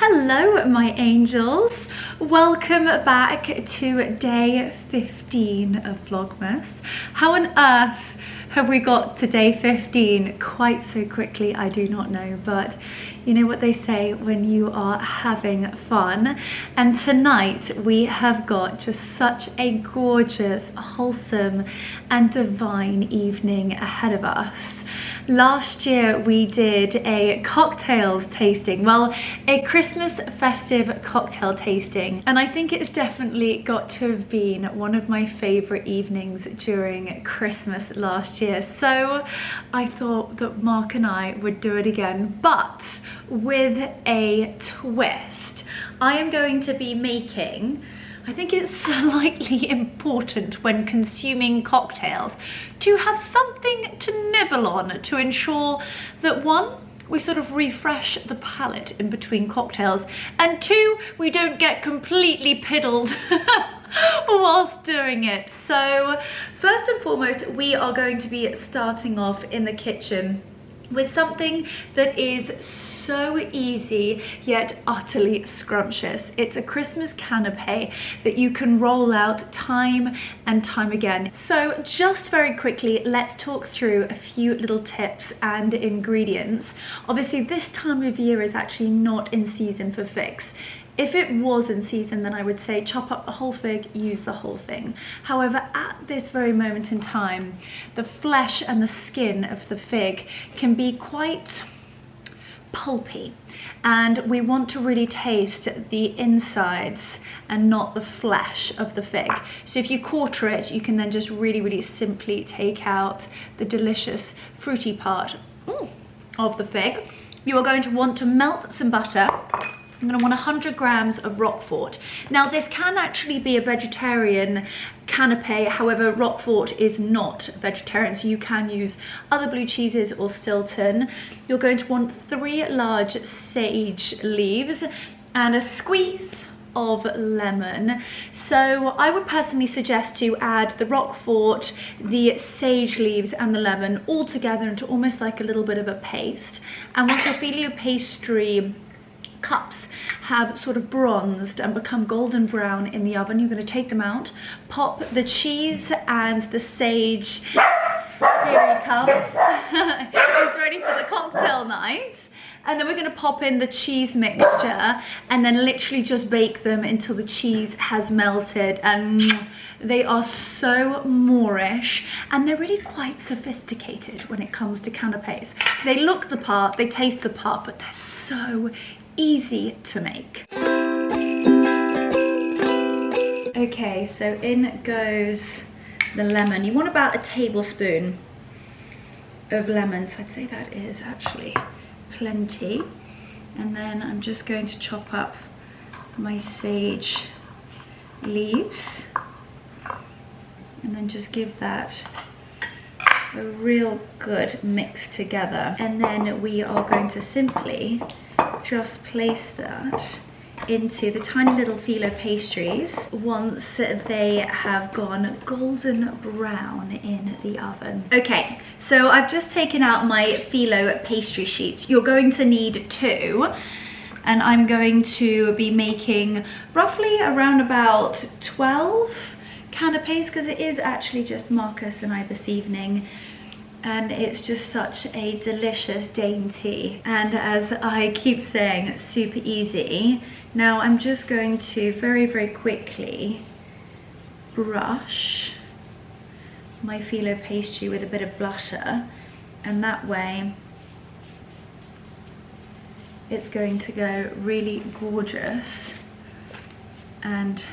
Hello my angels, welcome back to day 15 of Vlogmas. How on earth have we got to day 15 quite so quickly? I do not know, but you know what they say when you are having fun. And tonight we have got just such a gorgeous, wholesome and divine evening ahead of us. Last year we did a cocktails tasting, well, a Christmas festive cocktail tasting, and I think it's definitely got to have been one of my favorite evenings during Christmas last year. So I thought that Mark and I would do it again, but with a twist. I am going to be making, I think it's slightly important when consuming cocktails to have something to nibble on to ensure that one, we sort of refresh the palate in between cocktails, and two, we don't get completely piddled whilst doing it. So first and foremost, we are going to be starting off in the kitchen with something that is so easy yet utterly scrumptious. It's a Christmas canapé that you can roll out time and time again. So just very quickly, let's talk through a few little tips and ingredients. Obviously this time of year is actually not in season for figs. If it was in season, then I would say chop up the whole fig, use the whole thing. However, at this very moment in time, the flesh and the skin of the fig can be quite pulpy, and we want to really taste the insides and not the flesh of the fig. So if you quarter it, you can then just really simply take out the delicious fruity part of the fig. You are going to want to melt some butter. I'm going to want 100 grams of Roquefort. Now this can actually be a vegetarian canapé, however Roquefort is not vegetarian, so you can use other blue cheeses or Stilton. You're going to want 3 large sage leaves and a squeeze of lemon. So I would personally suggest to add the Roquefort, the sage leaves and the lemon all together into almost like a little bit of a paste. And once your filo pastry cups have sort of bronzed and become golden brown in the oven, you're going to take them out, pop the cheese and the sage, here he comes, he's ready for the cocktail night, and then we're going to pop in the cheese mixture and then literally just bake them until the cheese has melted, and they are so Moorish and they're really quite sophisticated when it comes to canapes. They look the part, they taste the part, but they're so easy to make. Okay, so in goes the lemon. You want about a tablespoon of lemon, so I'd say that is actually plenty. And then I'm just going to chop up my sage leaves and then just give that a real good mix together. And then we are going to simply just place that into the tiny little filo pastries once they have gone golden brown in the oven. Okay, so I've just taken out my filo pastry sheets. You're going to need 2, and I'm going to be making roughly around about 12 canapes, because it is actually just Marcus and I this evening. And it's just such a delicious dainty, and as I keep saying, super easy. Now I'm just going to very quickly brush my filo pastry with a bit of butter, and that way it's going to go really gorgeous and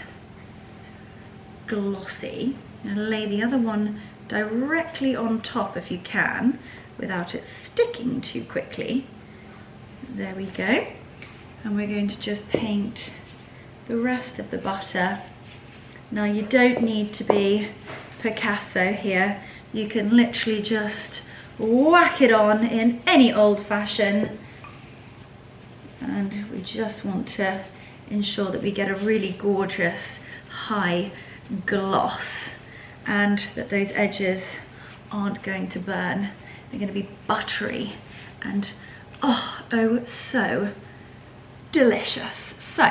glossy. And lay the other one directly on top if you can, without it sticking too quickly. There we go. And we're going to just paint the rest of the butter. Now you don't need to be Picasso here. You can literally just whack it on in any old fashion. And we just want to ensure that we get a really gorgeous high gloss, and that those edges aren't going to burn. They're going to be buttery and oh so delicious. So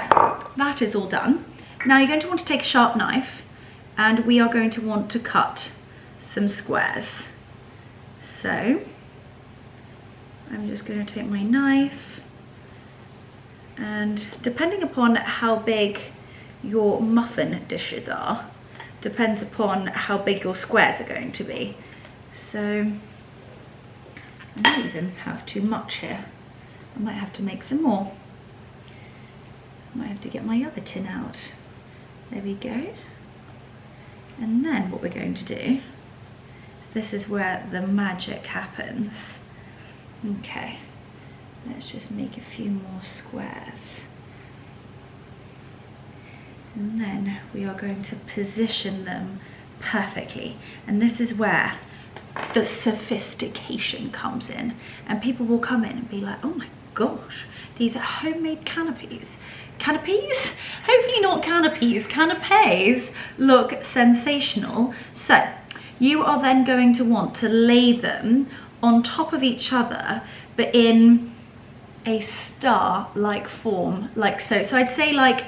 that is all done. Now you're going to want to take a sharp knife and we are going to want to cut some squares. So I'm just going to take my knife, and depending upon how big your muffin dishes are, depends upon how big your squares are going to be. So I don't even have too much here. I might have to make some more. I might have to get my other tin out. There we go. And then what we're going to do is, this is where the magic happens. Okay, let's just make a few more squares. And then we are going to position them perfectly. And this is where the sophistication comes in. And people will come in and be like, oh my gosh, these are homemade canapés. Canapés? Hopefully not canapés. Canapés look sensational. So you are then going to want to lay them on top of each other, but in a star-like form, like so. So I'd say like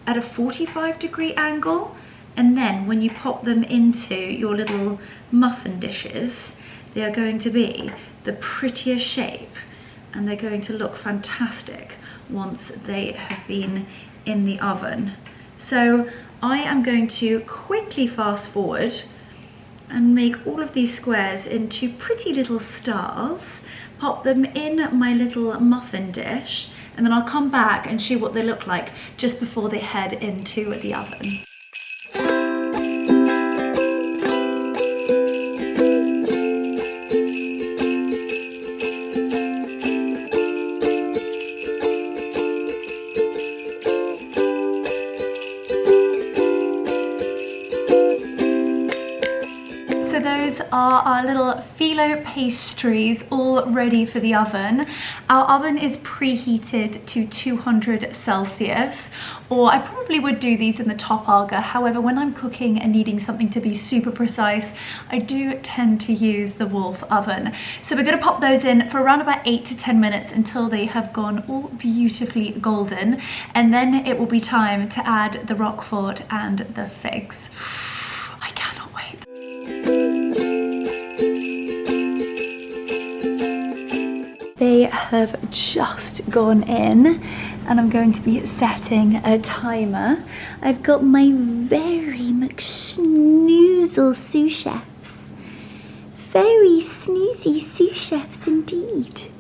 at a 45-degree angle, and then when you pop them into your little muffin dishes, they are going to be the prettiest shape, and they're going to look fantastic once they have been in the oven. So I am going to quickly fast forward and make all of these squares into pretty little stars, pop them in my little muffin dish, and then I'll come back and show you what they look like just before they head into the oven. Those are our little phyllo pastries all ready for the oven. Our oven is preheated to 200 Celsius, or I probably would do these in the top Aga. However, when I'm cooking and needing something to be super precise, I do tend to use the Wolf oven. So we're going to pop those in for around about 8 to 10 minutes until they have gone all beautifully golden, and then it will be time to add the Roquefort and the figs. I cannot wait. They have just gone in, and I'm going to be setting a timer. I've got my very McSnoozle sous chefs. Very snoozy sous chefs indeed.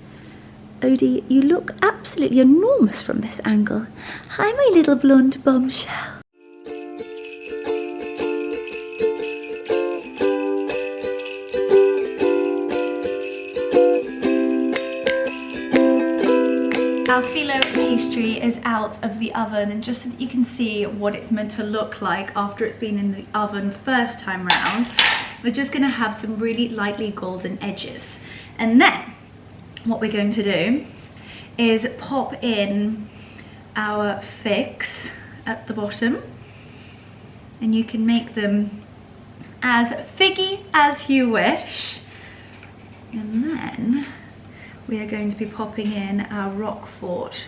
Odie, you look absolutely enormous from this angle. Hi, my little blonde bombshell. Our phyllo pastry is out of the oven, and just so that you can see what it's meant to look like after it's been in the oven first time round, we're just going to have some really lightly golden edges. And then what we're going to do is pop in our figs at the bottom, and you can make them as figgy as you wish. And then we are going to be popping in our Roquefort,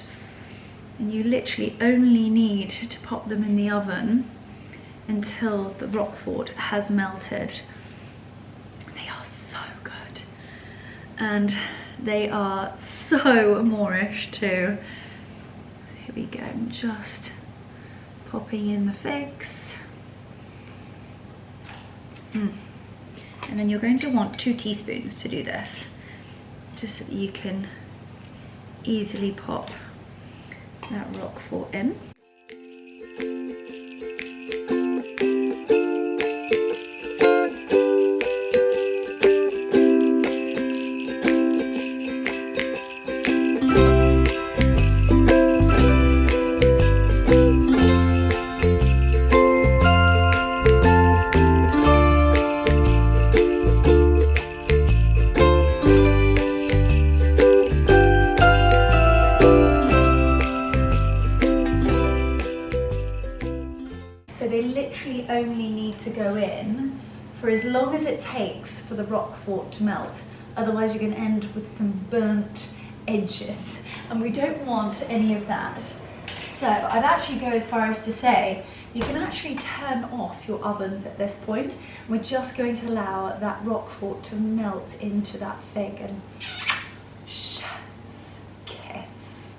and you literally only need to pop them in the oven until the Roquefort has melted. They are so good, and they are so Moorish too. So here we go, I'm just popping in the figs. And then you're going to want 2 teaspoons to do this, just so that you can easily pop that Roquefort in. Only need to go in for as long as it takes for the Roquefort to melt. Otherwise you're going to end with some burnt edges. and we don't want any of that. So I'd actually go as far as to say, you can actually turn off your ovens at this point. We're just going to allow that Roquefort to melt into that fig and chef's kiss.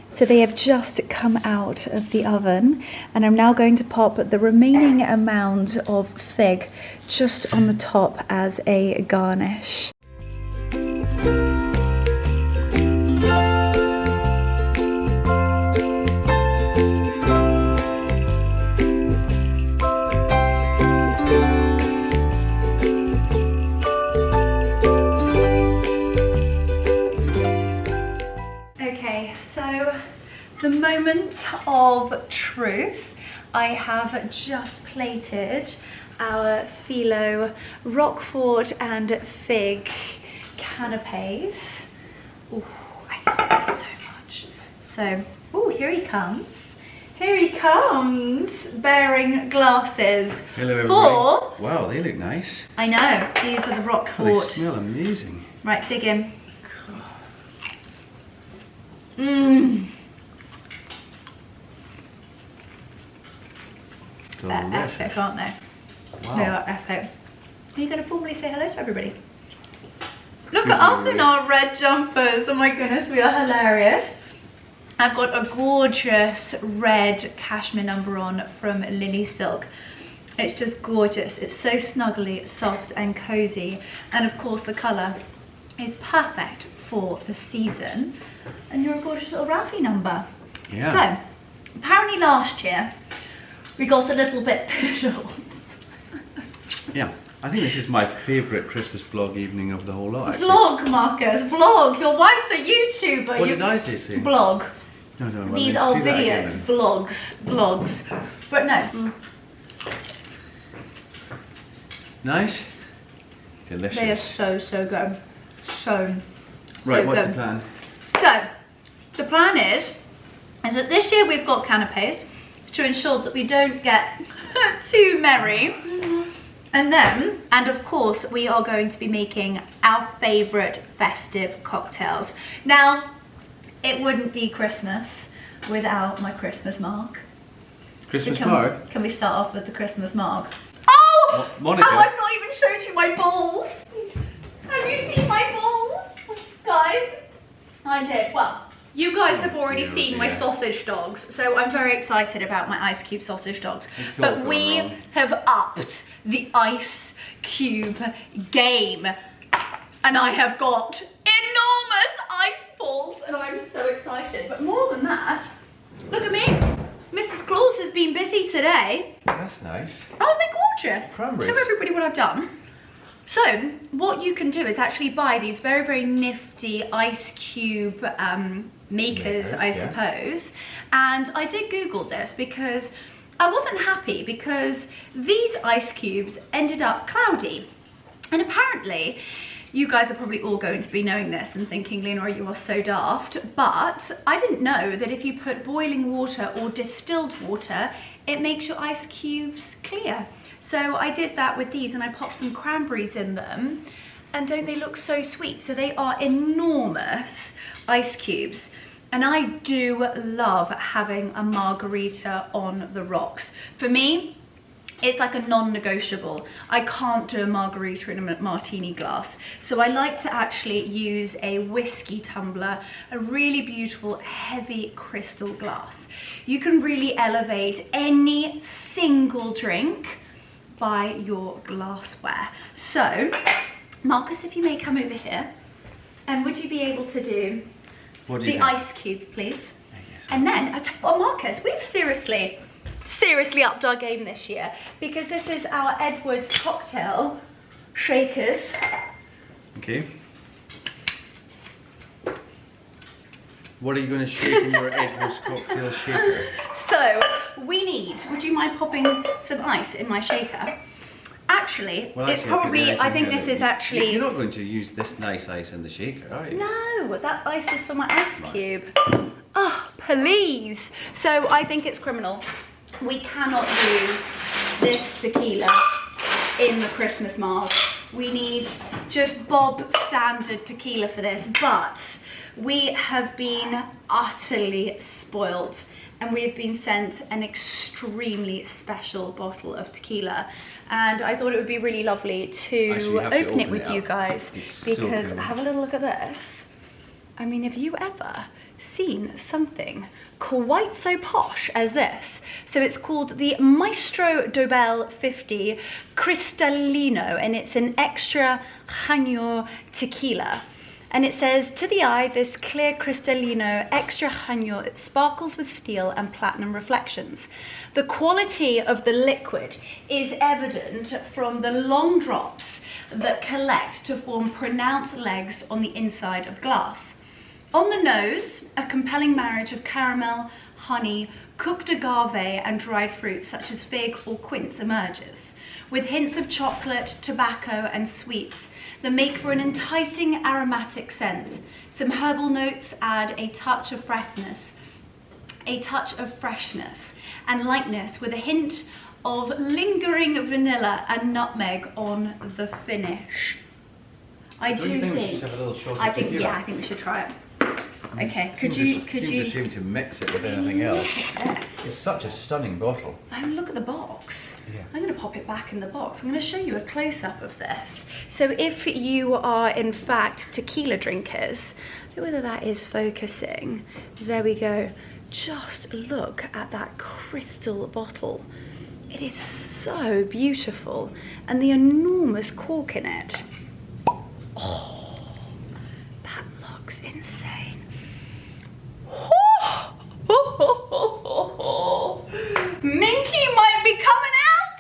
So they have just come out of the oven, and I'm now going to pop the remaining amount of fig just on the top as a garnish. The moment of truth, I have just plated our phyllo Roquefort and fig canapés. Ooh, I love that so much. So, ooh, here he comes. Here he comes, bearing glasses. Hello, everybody. For... Wow, they look nice. I know, these are the Roquefort. Oh, they smell amazing. Right, dig in. Mmm. They're epic, aren't they? Wow. They are epic. Are you going to formally say hello to everybody? Look at us in our red jumpers. Oh my goodness, we are hilarious. I've got a gorgeous red cashmere number on from Lily Silk. It's just gorgeous. It's so snuggly, soft and cozy. And of course the colour is perfect for the season. And you're a gorgeous little Ralphie number. Yeah. So, apparently last year, we got a little bit piddled. Yeah, I think this is my favourite Christmas vlog evening of the whole lot, actually. Vlog, Marcus, vlog. Your wife's a YouTuber. What did I say? Blog. No, well, these let's are see that video again, vlogs. But no. Nice? Delicious. They are so good. So right, what's good. the plan? So, the plan is that this year we've got canapés to ensure that we don't get too merry. And of course, we are going to be making our favourite festive cocktails. Now, it wouldn't be Christmas without my Christmas mark. Christmas So mark? Can we start off with the Christmas mark? Oh! Monica. Oh, I've not even showed you my balls. Have you seen my balls? Guys, I did. Well, you guys have already seen my sausage dogs, so I'm very excited about my ice cube sausage dogs. But we have upped the ice cube game, and I have got enormous ice balls, and I'm so excited. But more than that, look at me. Mrs. Claus has been busy today. That's nice. Aren't they gorgeous? Cranberries. Show everybody what I've done. So, what you can do is actually buy these very, very nifty ice cube makers, I suppose. And I did Google this because I wasn't happy because these ice cubes ended up cloudy. And apparently, you guys are probably all going to be knowing this and thinking, Leonora, you are so daft. But I didn't know that if you put boiling water or distilled water, it makes your ice cubes clear. So I did that with these, and I popped some cranberries in them, and don't they look so sweet? So they are enormous ice cubes, and I do love having a margarita on the rocks. For me, it's like a non-negotiable. I can't do a margarita in a martini glass. So I like to actually use a whiskey tumbler, a really beautiful heavy crystal glass. You can really elevate any single drink by your glassware. So, Marcus, if you may come over here, and would you be able to do the ice cube, please? And then, I tell you what, Marcus, we've seriously upped our game this year, because this is our Edwards cocktail shakers. Okay. What are you going to shake in your Edwards cocktail shaker? So, we need, would you mind popping some ice in my shaker? Actually, well, it's probably, I think this is actually... You're not going to use this nice ice in the shaker, are you? No, that ice is for my ice cube. Oh, please. So I think it's criminal. We cannot use this tequila in the Christmas marg. We need just Bob standard tequila for this, but we have been utterly spoilt and we have been sent an extremely special bottle of tequila, and I thought it would be really lovely to open it with you guys, because have a little look at this. I mean, have you ever seen something quite so posh as this? So it's called the Maestro Dobel 50 Cristalino, and it's an extra Jaño tequila. And it says, to the eye, this clear Cristalino extra Jaño, it sparkles with steel and platinum reflections. The quality of the liquid is evident from the long drops that collect to form pronounced legs on the inside of glass. On the nose, a compelling marriage of caramel, honey, cooked agave and dried fruits such as fig or quince emerges, with hints of chocolate, tobacco and sweets that make for an enticing aromatic scent. Some herbal notes add a touch of freshness and lightness, with a hint of lingering vanilla and nutmeg on the finish. I think we should have a little shot of tequila? Yeah, I think we should try it. Okay, could you assume to mix it with anything else? Yes. It's such a stunning bottle. And look at the box. Yeah. I'm going to pop it back in the box. I'm going to show you a close-up of this. So if you are in fact tequila drinkers, I don't know whether that is focusing. There we go. Just look at that crystal bottle. It is so beautiful, and the enormous cork in it. Oh, that looks insane. Minky might be coming out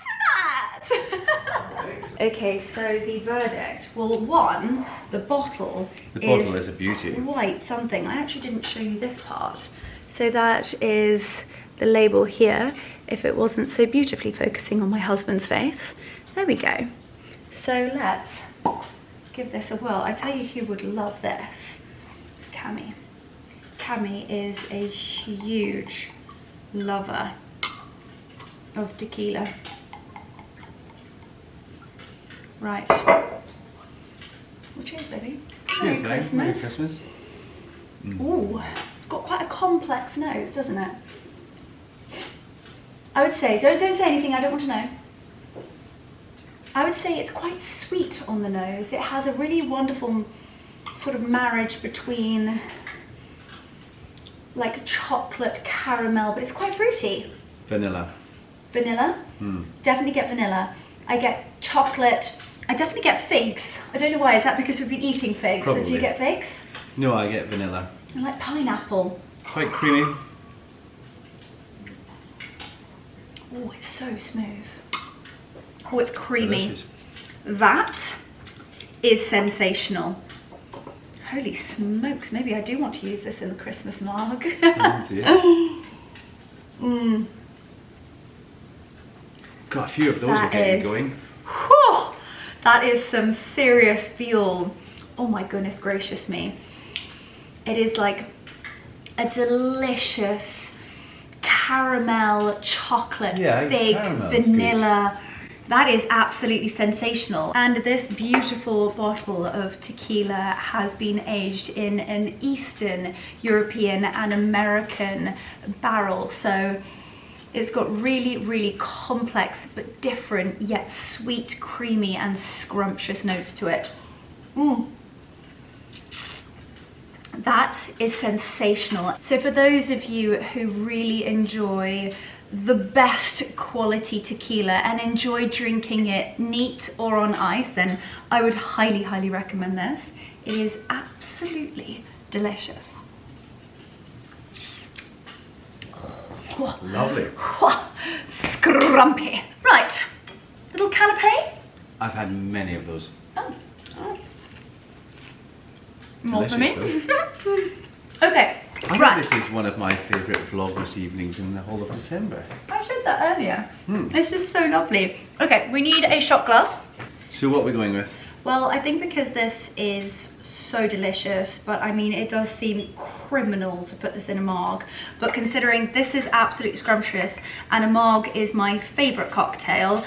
tonight. Okay, so the verdict. Well, one, the bottle is a beauty. Quite something. I actually didn't show you this part. So that is the label here, if it wasn't so beautifully focusing on my husband's face. There we go. So let's give this a whirl. I tell you who would love this. It's Cami. Cami is a huge lover of tequila. Right. Well, cheers, baby. Cheers, Christmas. Merry Christmas. Ooh, it's got quite a complex nose, doesn't it? I would say, don't say anything, I don't want to know. I would say it's quite sweet on the nose. It has a really wonderful sort of marriage between like chocolate, caramel, but it's quite fruity. Vanilla. Vanilla? Definitely get vanilla. I get chocolate. I definitely get figs. I don't know why. Is that because we've been eating figs? Probably. So do you get figs? No, I get vanilla. I like pineapple. Quite creamy. Oh, it's so smooth. Oh, it's creamy. Delicious. That is sensational. Holy smokes, maybe I do want to use this in the Christmas marg. Oh dear. Got a few of those are getting going. Whew, that is some serious fuel. Oh my goodness gracious me. It is like a delicious caramel, chocolate, fig, vanilla. That is absolutely sensational. And this beautiful bottle of tequila has been aged in an Eastern European and American barrel. So it's got really, really complex but different yet sweet, creamy and scrumptious notes to it. That is sensational. So for those of you who really enjoy the best quality tequila and enjoy drinking it neat or on ice, then I would highly, highly recommend this. It is absolutely delicious. Lovely. Scrumpy. Right, little canapé. I've had many of those. Oh. More for me. I Okay. think this is one of my favourite Vlogmas evenings in the whole of December. I said that earlier. It's just so lovely. Okay, we need a shot glass. So what are we going with? Well, I think because this is so delicious, but I mean, it does seem criminal to put this in a mug, but considering this is absolutely scrumptious and a mug is my favorite cocktail,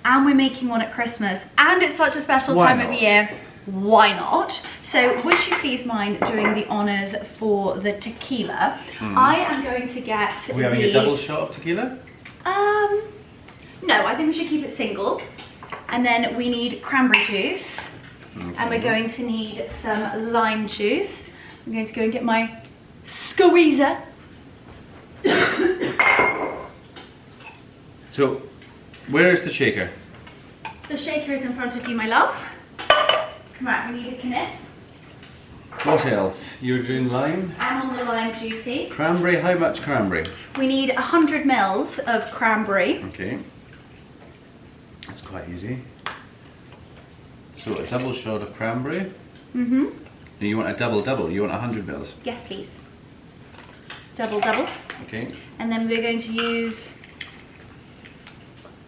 and we're making one at Christmas, and it's such a special time of year, why not? So would you please mind doing the honors for the tequila? I am going to get Are we having a double shot of tequila? No, I think we should keep it single. And then we need cranberry juice. Okay. And we're going to need some lime juice. I'm going to go and get my squeezer. So, where is the shaker? The shaker is in front of you, my love. Come on, we need a kniff. What else? You're doing lime? I'm on the lime duty. Cranberry, how much cranberry? We need 100 mils of cranberry. Okay. That's quite easy. So a double shot of cranberry. And you want a double, you want 100 mils? Yes, please. Double. Okay. And then we're going to use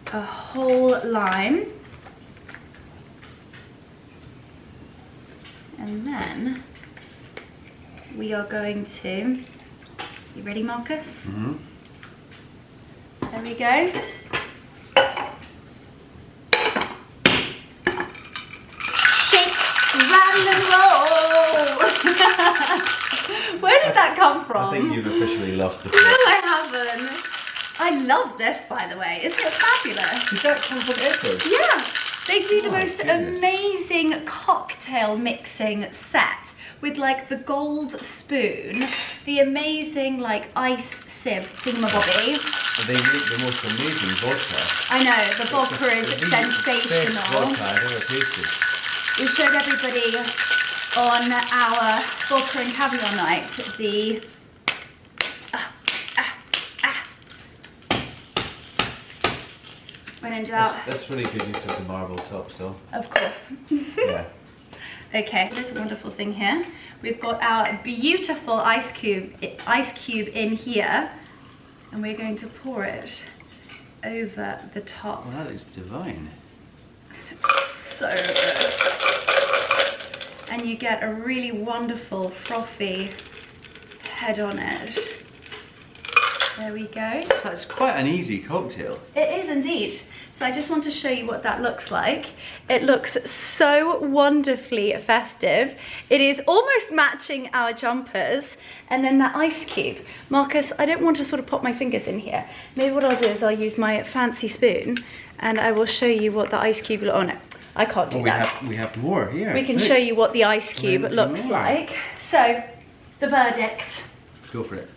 a whole lime. And then we are going to, you ready, Marcus? There we go. Shake, rattle and roll. Where did that come from? I think you've officially lost the No, I haven't. I love this, by the way. Isn't it fabulous? Does that come from Edward? Yeah. They do the most goodness. amazing cocktail mixing set with like the gold spoon, the amazing like ice sieve thingamabobby. They make the most amazing vodka. I know, the vodka is sensational. Best vodka I've ever tasted. We showed everybody on our vodka and caviar night the when in doubt. That's really good use of the marble top still. Of course. Yeah. Okay, there's a wonderful thing here. We've got our beautiful ice cube in here, and we're going to pour it over the top. Well, that is divine. So good. And you get a really wonderful frothy head on it. There we go. So that's quite an easy cocktail. It is indeed. So I just want to show you what that looks like. It looks so wonderfully festive. It is almost matching our jumpers. And then that ice cube. Marcus, I don't want to sort of pop my fingers in here. Maybe what I'll do is I'll use my fancy spoon and I will show you what the ice cube, oh no, I can't do that. We have more here. We can show you what the ice cube looks more. like. So, the verdict. Go for it.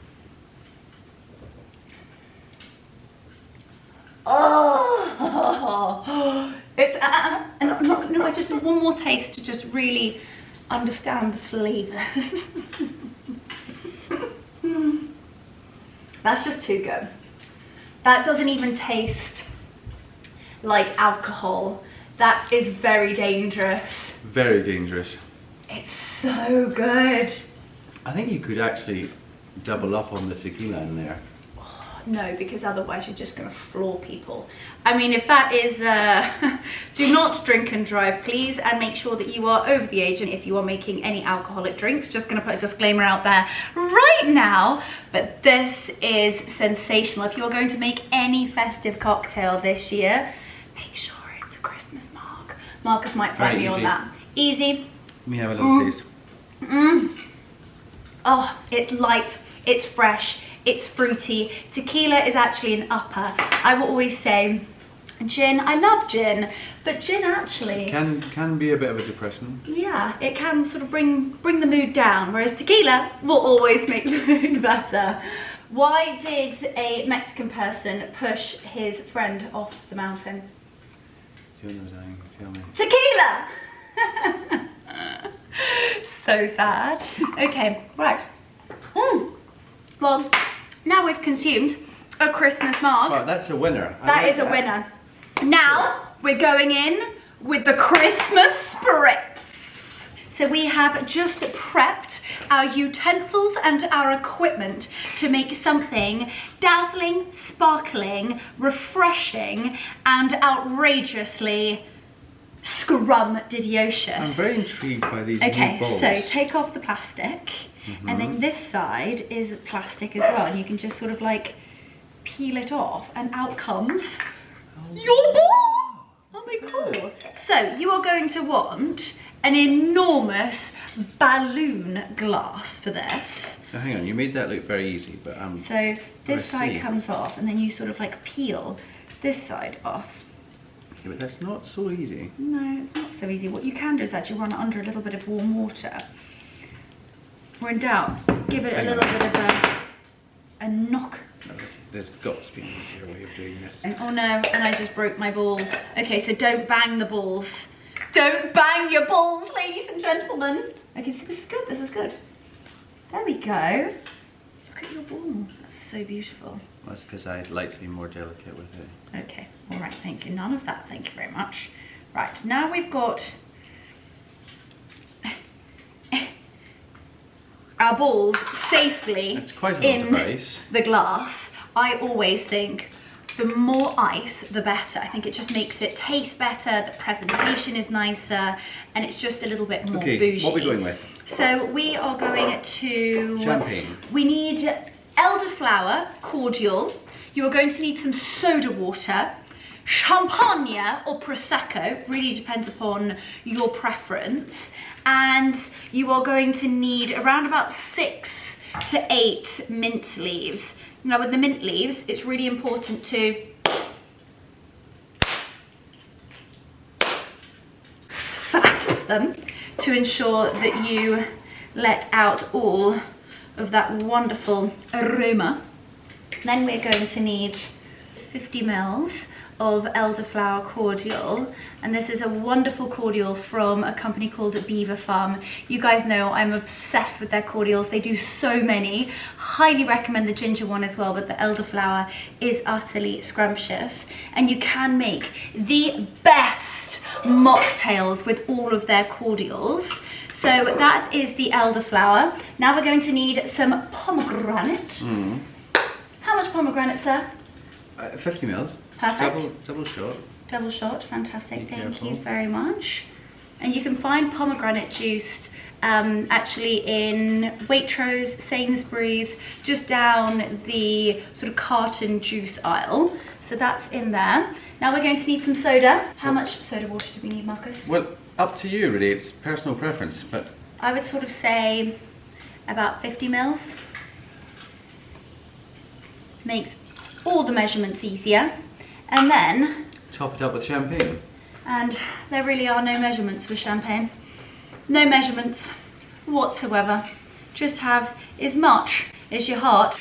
Oh, it's no, I just need one more taste to just really understand the flavours. That's just too good. That doesn't even taste like alcohol. That is very dangerous. Very dangerous. It's so good. I think you could actually double up on the tequila in there. No, because otherwise you're just going to floor people. I mean, if that is, do not drink and drive, please, and make sure that you are over the age, and if you are making any alcoholic drinks, just going to put a disclaimer out there right now, but this is sensational. If you're going to make any festive cocktail this year, make sure it's a Christmas mug. Marcus might fight me on that. Easy. Let me have a little taste. Oh, it's light, it's fresh, it's fruity. Tequila is actually an upper. I will always say gin, I love gin, but gin actually can be a bit of a depressant. Yeah, it can sort of bring the mood down, whereas tequila will always make the mood better. Why did a Mexican person push his friend off the mountain? Tell me. Tequila! So sad. Okay, right. Well, now we've consumed a Christmas mug. Oh, that's a winner. That is a winner. Now we're going in with the Christmas spritz. So we have just prepped our utensils and our equipment to make something dazzling, sparkling, refreshing, and outrageously scrumdiddlyocious. I'm very intrigued by these new balls. Okay, so take off the plastic, and then this side is plastic as well, and you can just sort of like peel it off, and out comes your ball! Oh my god. So you are going to want an enormous balloon glass for this. So hang on, you made that look very easy, but so this side comes off, and then you sort of like peel this side off. Yeah, but that's not so easy. No, it's not so easy. What you can do is actually run it under a little bit of warm water. When in doubt, give it a little bit of a knock. No, there's got to be an easier way of doing this. Oh no, and I just broke my ball. Okay, so don't bang the balls. Don't bang your balls, ladies and gentlemen. Okay, so this is good, this is good. There we go. Look at your ball. That's so beautiful. That's because I'd like to be more delicate with it. Okay, all right, thank you. None of that, thank you very much. Right, now we've got our balls safely It's quite a in lot of ice. The glass. I always think the more ice, the better. I think it just makes it taste better, the presentation is nicer, and it's just a little bit more bougie. What are we going with? So we are going to... Champagne. We need elderflower cordial. You are going to need some soda water, champagne or prosecco, really depends upon your preference, and you are going to need around about 6 to 8 mint leaves. Now with the mint leaves, it's really important to sack them to ensure that you let out all of that wonderful aroma. Then we're going to need 50 ml of elderflower cordial, and this is a wonderful cordial from a company called Beaver Farm. You guys know I'm obsessed with their cordials. They do so many. Highly recommend the ginger one as well, but the elderflower is utterly scrumptious, and you can make the best mocktails with all of their cordials. So that is the elderflower. Now we're going to need some pomegranate. How much pomegranate, sir? 50 ml. Perfect. Double shot. Double shot, fantastic. Thank you careful. very much. And you can find pomegranate juice actually in Waitrose, Sainsbury's, just down the sort of carton juice aisle. So that's in there. Now we're going to need some soda. How much soda water do we need, Marcus? Well, up to you really, it's personal preference, but... I would sort of say about 50 ml. Makes all the measurements easier. And then... top it up with champagne. And there really are no measurements with champagne. No measurements whatsoever. Just have as much as your heart,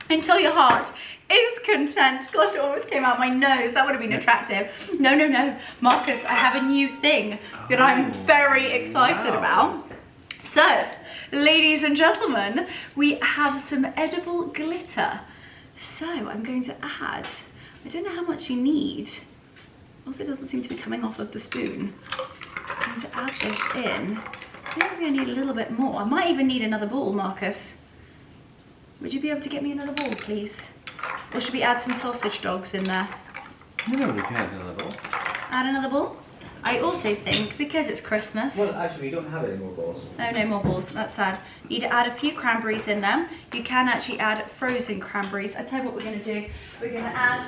until your heart is content. Gosh, it almost came out my nose. That would have been attractive. No, no, no. Marcus, I have a new thing that I'm very excited about. So, ladies and gentlemen, we have some edible glitter. So I'm going to add, I don't know how much you need. Also, it doesn't seem to be coming off of the spoon. I'm going to add this in. Maybe I need a little bit more. I might even need another ball, Marcus. Would you be able to get me another ball, please? Or should we add some sausage dogs in there? No, we can add another ball. Add another ball? I also think, because it's Christmas... Well, actually, we don't have any more balls. Oh, no more balls. That's sad. You need to add a few cranberries in there. You can actually add frozen cranberries. I tell you what we're going to do. We're going to add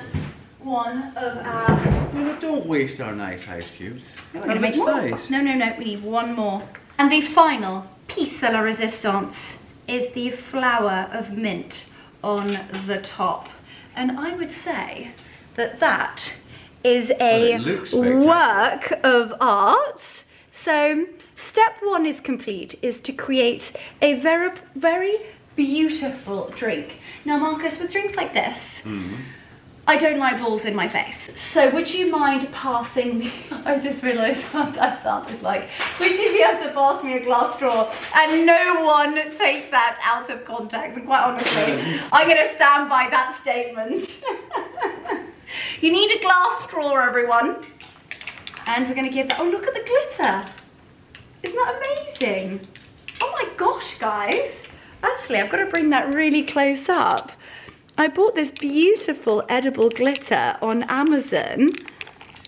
one of our... No, don't waste our nice ice cubes. No, we're going to make more. Nice. No, no, no. We need one more. And the final piece de la resistance is the flower of mint on the top. And I would say that that is a work of art. So step one is complete, is to create a very, very beautiful drink. Now, Marcus, with drinks like this, I don't like balls in my face. So would you mind passing me, I just realised what that sounded like. Would you be able to pass me a glass straw and no one take that out of context? And quite honestly, I'm gonna stand by that statement. You need a glass straw, everyone. And we're gonna give that, oh, look at the glitter. Isn't that amazing? Oh my gosh, guys. Actually, I've got to bring that really close up. I bought this beautiful edible glitter on Amazon,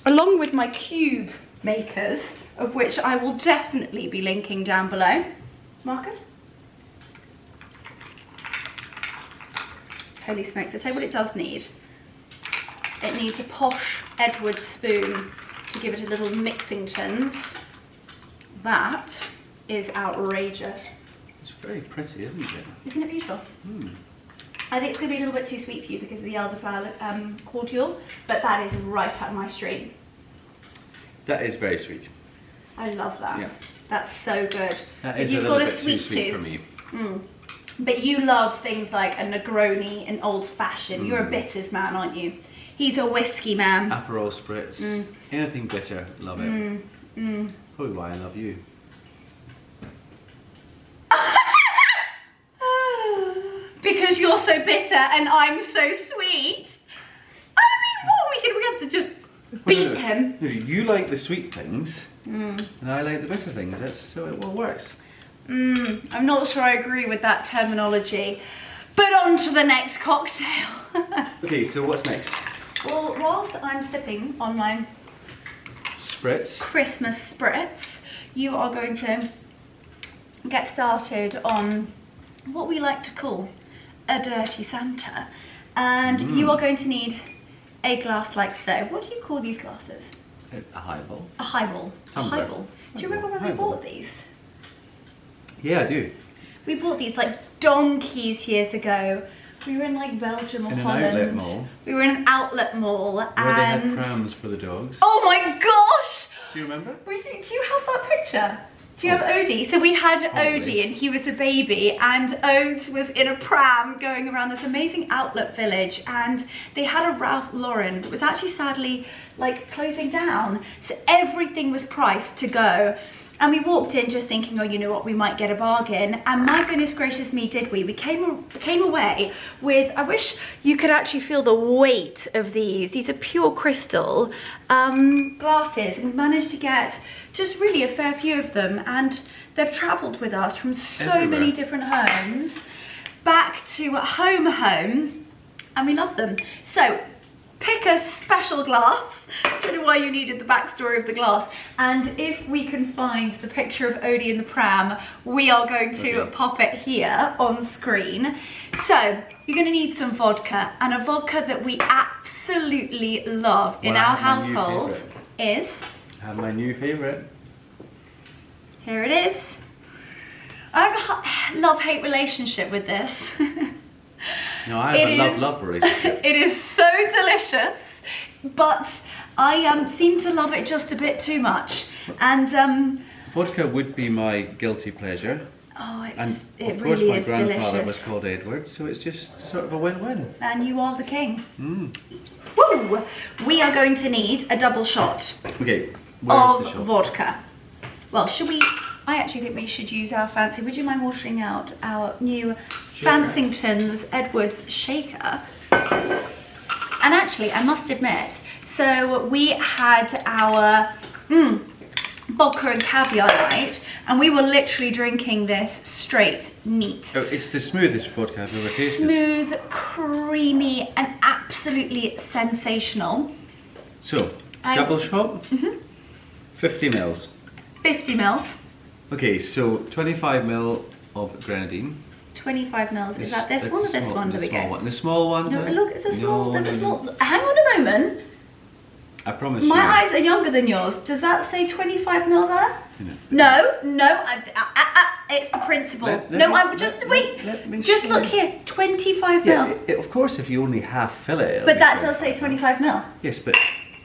along with my cube makers, of which I will definitely be linking down below. Marcus? Holy smokes, I'll tell you what it does need. It needs a posh Edward spoon to give it a little mixingtons. That is outrageous. It's very pretty, isn't it? Isn't it beautiful? Mm. I think it's going to be a little bit too sweet for you because of the elderflower cordial, but that is right up my street. That is very sweet. I love that. Yeah. That's so good. That so is you've a got little a bit sweet too sweet tooth. for me. But you love things like a Negroni, an old fashioned. You're a bitters man, aren't you? He's a whiskey man. Aperol spritz, anything bitter, love it. Probably why I love you. Because you're so bitter and I'm so sweet. I mean, what we have to just beat him. No, you like the sweet things, and I like the bitter things. That's so it all works. I'm not sure I agree with that terminology. But on to the next cocktail. Okay, so what's next? Well, whilst I'm sipping on my Spritz. Christmas spritz, you are going to get started on what we like to call a dirty Santa. And you are going to need a glass like so. What do you call these glasses? A highball. A highball. A Tumbler. highball. Do you remember when we bought these? Yeah, I do. We bought these like donkeys years ago. We were in like Belgium or In an Holland. outlet mall. We were in an outlet mall Where they and... had prams for the dogs. Oh my gosh! Do you remember? Do you have that picture? Do you have Odie? So we had Odie and he was a baby, and Ode was in a pram going around this amazing outlet village, and they had a Ralph Lauren that was actually sadly like closing down. So everything was priced to go. And we walked in just thinking, oh, you know what, we might get a bargain. And my goodness gracious me, did we? We came away with, I wish you could actually feel the weight of these. These are pure crystal glasses, and we managed to get just really a fair few of them. And they've travelled with us from so many different homes back to home, and we love them. So pick a special glass. I don't know why you needed the backstory of the glass. And if we can find the picture of Odie in the pram, we are going to pop it here on screen. So you're going to need some vodka, and a vodka that we absolutely love in our household is... I have my new favourite. Here it is. I have a love-hate relationship with this. No, I have a love-love relationship. It is so delicious, but I seem to love it just a bit too much. And vodka would be my guilty pleasure. Oh, it really of course my is grandfather delicious. was called Edward, so it's just sort of a win-win. And you are the king. Woo! We are going to need a double shot Okay, where's the shot? of vodka. Well, should we? I actually think we should use our fancy. Would you mind washing out our new Fansington's Edwards shaker? And actually, I must admit, so we had our vodka and caviar night, and we were literally drinking this straight neat. Oh, it's the smoothest vodka I've ever tasted. Smooth, creamy, and absolutely sensational. So, double shot, 50 mils. 50 mils. Okay, so 25 mil of grenadine. 25 mils. Is that this one or this one? There we go. The small one. No, look, it's a small. No, there's a small. Hang on a moment. I promise you. My eyes are younger than yours. Does that say 25 mil there? No. No. It's the principle. Just look here. 25 mil. Yeah, of course, if you only half fill it. But that does say 25 mil. Yes, but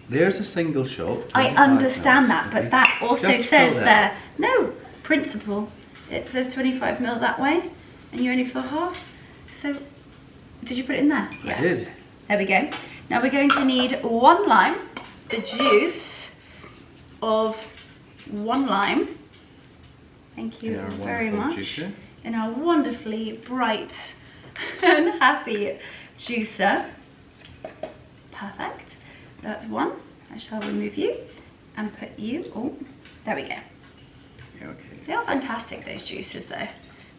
there's a single shot. I understand that, okay? but that also Just says fill there. No, principle. It says 25 mil that way, and you only fill half. So, did you put it in there? Yeah. I did. There we go. Now we're going to need 1 lime, the juice of 1 lime. Thank you very much. Juicer. In our wonderfully bright and happy juicer. Perfect. That's 1. I shall remove you and put you. Oh, there we go. Okay. They are fantastic, those juices, though.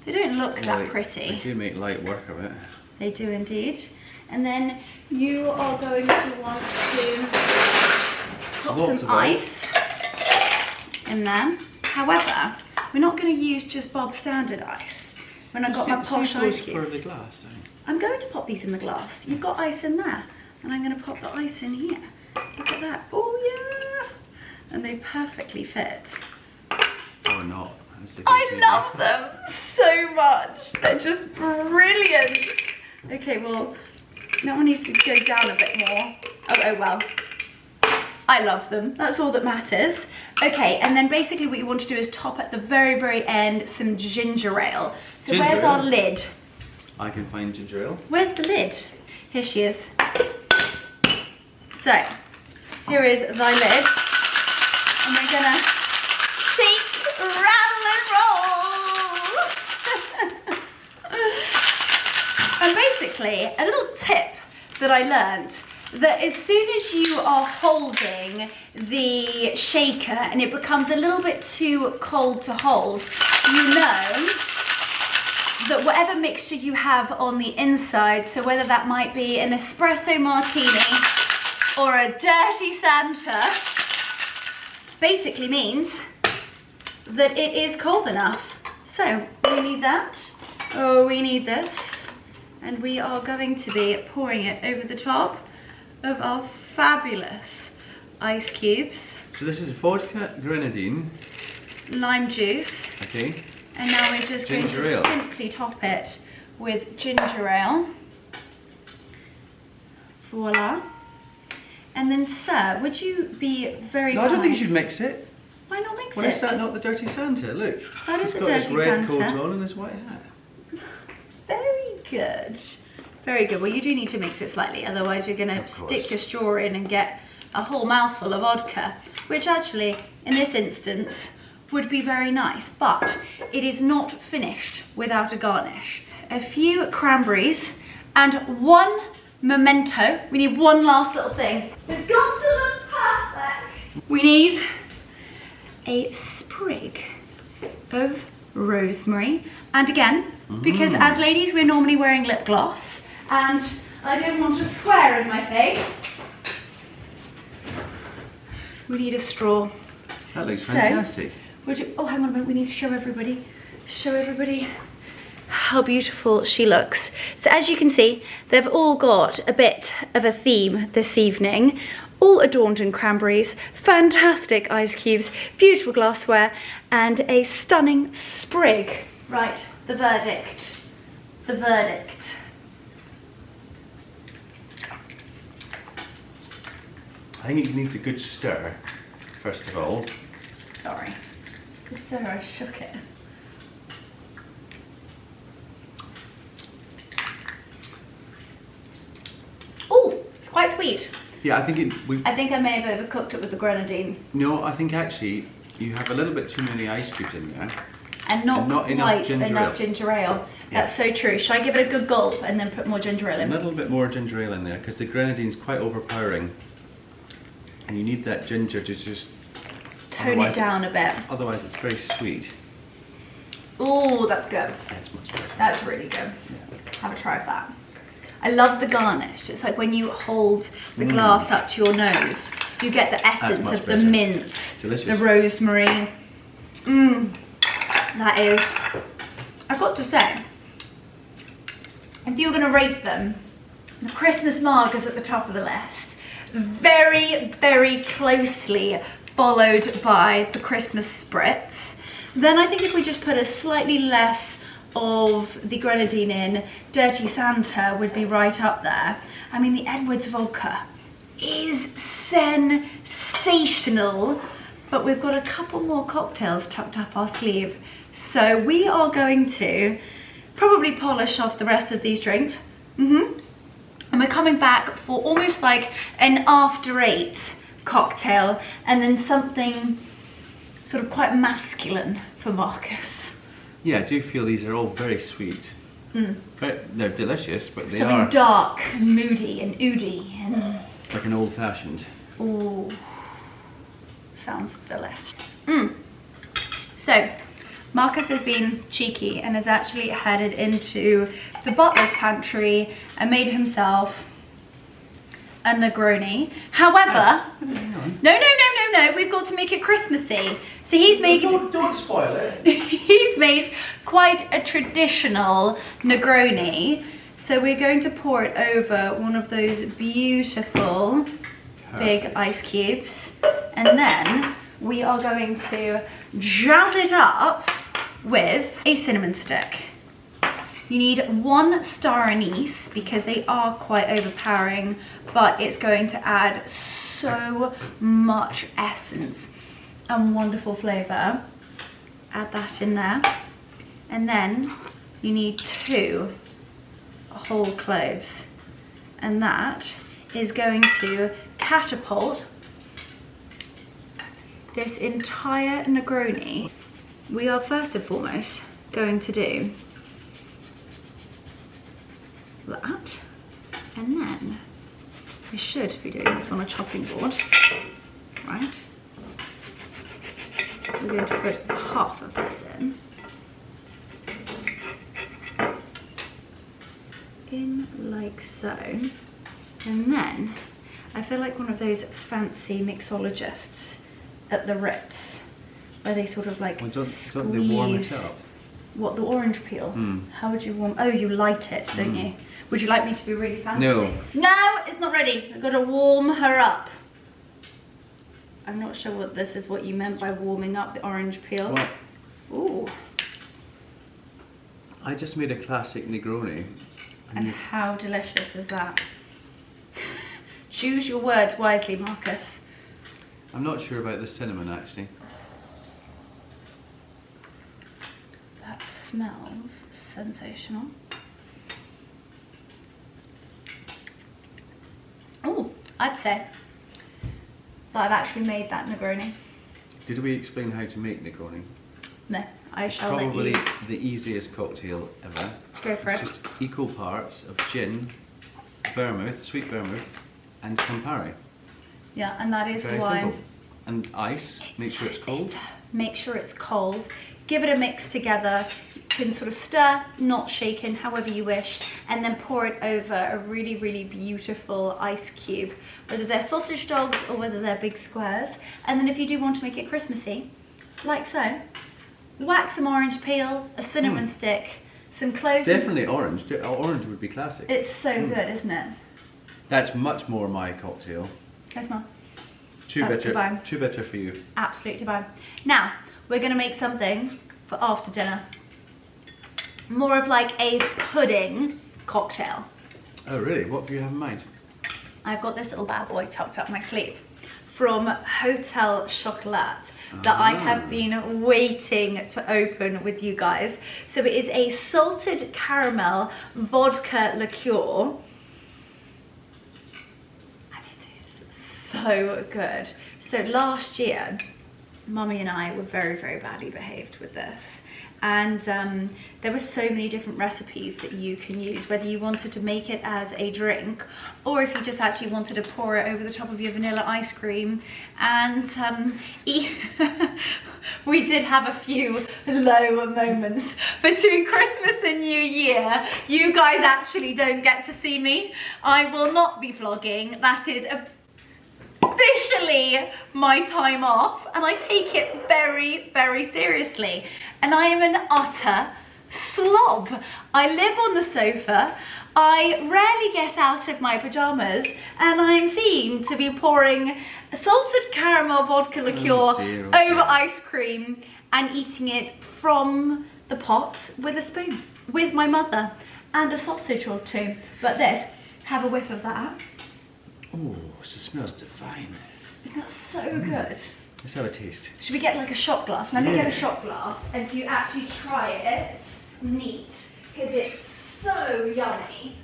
They don't look that pretty. They do make light work of it. They do indeed. And then you are going to want to pop some ice. in there. However, we're not going to use just Bob standard ice. When I got my posh ice cubes. For the glass, I'm going to pop these in the glass. You've got ice in there. And I'm going to pop the ice in here. Look at that. Oh, yeah. And they perfectly fit. Or not. I love them so much. They're just brilliant. Okay, well, that one needs to go down a bit more. Oh well. I love them. That's all that matters. Okay, and then basically what you want to do is top at the very, very end some ginger ale. So ginger where's ale? our lid? I can find ginger ale. Where's the lid? Here she is. So, here is thy lid. And we're gonna shake, rattle and roll. And basically, a little tip that I learned, that as soon as you are holding the shaker and it becomes a little bit too cold to hold, you know that whatever mixture you have on the inside, so whether that might be an espresso martini or a dirty Santa, basically means that it is cold enough. So we need that, oh we need this, and we are going to be pouring it over the top of our fabulous ice cubes. So this is vodka, grenadine, lime juice. Okay. And now we're just going to simply top it with ginger ale. Voila. And then, sir, would you be very No, I don't think you should mix it. Why not mix it? Well, is that not the dirty Santa? Look. That is a He's got dirty his red Santa. coat on and his white hat. Very good. Very good. Well, you do need to mix it slightly, otherwise you're going to stick your straw in and get a whole mouthful of vodka, which actually, in this instance, would be very nice, but it is not finished without a garnish. A few cranberries and one memento. We need one last little thing. It's got to look perfect. We need a sprig of rosemary. And again, because as ladies, we're normally wearing lip gloss, and I don't want a square in my face, we need a straw. That looks fantastic. Would you, oh, hang on a minute, we need to show everybody how beautiful she looks. So as you can see, they've all got a bit of a theme this evening, all adorned in cranberries, fantastic ice cubes, beautiful glassware, and a stunning sprig. Right, the verdict. The verdict. I think it needs a good stir, first of all. Sorry. The stir, I shook it. Oh, it's quite sweet. Yeah, I think I think I may have overcooked it with the grenadine. No, I think actually you have a little bit too many ice cubes in there. And not enough ginger ale. Yeah. That's so true. Should I give it a good gulp and then put more ginger ale in? A little bit more ginger ale in there, because the grenadine's quite overpowering. And you need that ginger to just tone it down a bit. Otherwise it's very sweet. Oh, that's good. That's much better. That's really good. Yeah. Have a try of that. I love the garnish. It's like when you hold the glass up to your nose, you get the essence of the mint, delicious. The rosemary. That is, I've got to say, if you were going to rate them, the Christmas margers at the top of the list, very, very closely followed by the Christmas spritz. Then I think if we just put a slightly less of the grenadine in, Dirty Santa would be right up there. I mean, the Edwards vodka is sensational, but we've got a couple more cocktails tucked up our sleeve. So we are going to probably polish off the rest of these drinks. And we're coming back for almost like an after 8 cocktail, and then something sort of quite masculine for Marcus. Yeah, I do feel these are all very sweet. They're delicious, but they something are dark and moody and oody and like an old-fashioned. Oh, sounds delish. So Marcus has been cheeky and has actually headed into the butler's pantry and made himself a Negroni. However, no, no, we've got to make it Christmassy. So he's made... Don't spoil it. He's made quite a traditional Negroni. So we're going to pour it over one of those beautiful big ice cubes. And then we are going to jazz it up with a cinnamon stick. You need 1 star anise because they are quite overpowering, but it's going to add so much essence and wonderful flavour. Add that in there. And then you need 2 whole cloves. And that is going to catapult this entire Negroni. We are first and foremost going to do that, and then we should be doing this on a chopping board, right? We're going to put half of this in like so, and then I feel like one of those fancy mixologists at the Ritz, where they sort of like squeeze. Don't they warm it up? What, the orange peel? How would you warm? Oh, you light it, don't you? Would you like me to be really fancy? No. No, it's not ready. I've got to warm her up. I'm not sure what this is, what you meant by warming up the orange peel. What? Ooh. I just made a classic Negroni. And how delicious is that? Choose your words wisely, Marcus. I'm not sure about the cinnamon actually. That smells sensational. Oh, I'd say that I've actually made that Negroni. Did we explain how to make Negroni? No, I shall let Probably you. the easiest cocktail ever. Go for it's it. just equal parts of gin, vermouth, sweet vermouth, and Campari. Yeah, and that is Very why. simple. And ice, make sure it's cold. Make sure it's cold. Give it a mix together. You can sort of stir, not shaken, however you wish, and then pour it over a really, really beautiful ice cube, whether they're sausage dogs or whether they're big squares. And then if you do want to make it Christmassy, like so, whack some orange peel, a cinnamon stick, some cloves. Definitely orange. Orange would be classic. It's so good, isn't it? That's much more my cocktail. Go smell. Too That's bitter. divine. Too bitter for you. Absolutely divine. Now, we're going to make something for after dinner. More of like a pudding cocktail. Oh really? What do you have in mind? I've got this little bad boy tucked up my sleeve from Hotel Chocolat that I have been waiting to open with you guys. So it is a salted caramel vodka liqueur. And it is so good. So last year, Mummy and I were very, very badly behaved with this. And there were so many different recipes that you can use, whether you wanted to make it as a drink or if you just actually wanted to pour it over the top of your vanilla ice cream. And we did have a few low moments between Christmas and New Year. You guys actually don't get to see me. I will not be vlogging. That is officially my time off, and I take it very, very seriously. And I am an utter slob. I live on the sofa. I rarely get out of my pajamas, and I'm seen to be pouring salted caramel vodka liqueur over ice cream and eating it from the pot with a spoon with my mother and a sausage or two. But this, have a whiff of that. Oh, it smells divine. Isn't that so good? Let's have a taste. Should we get like a shot glass? Let me get a shot glass and so you actually try it neat, because it's so yummy.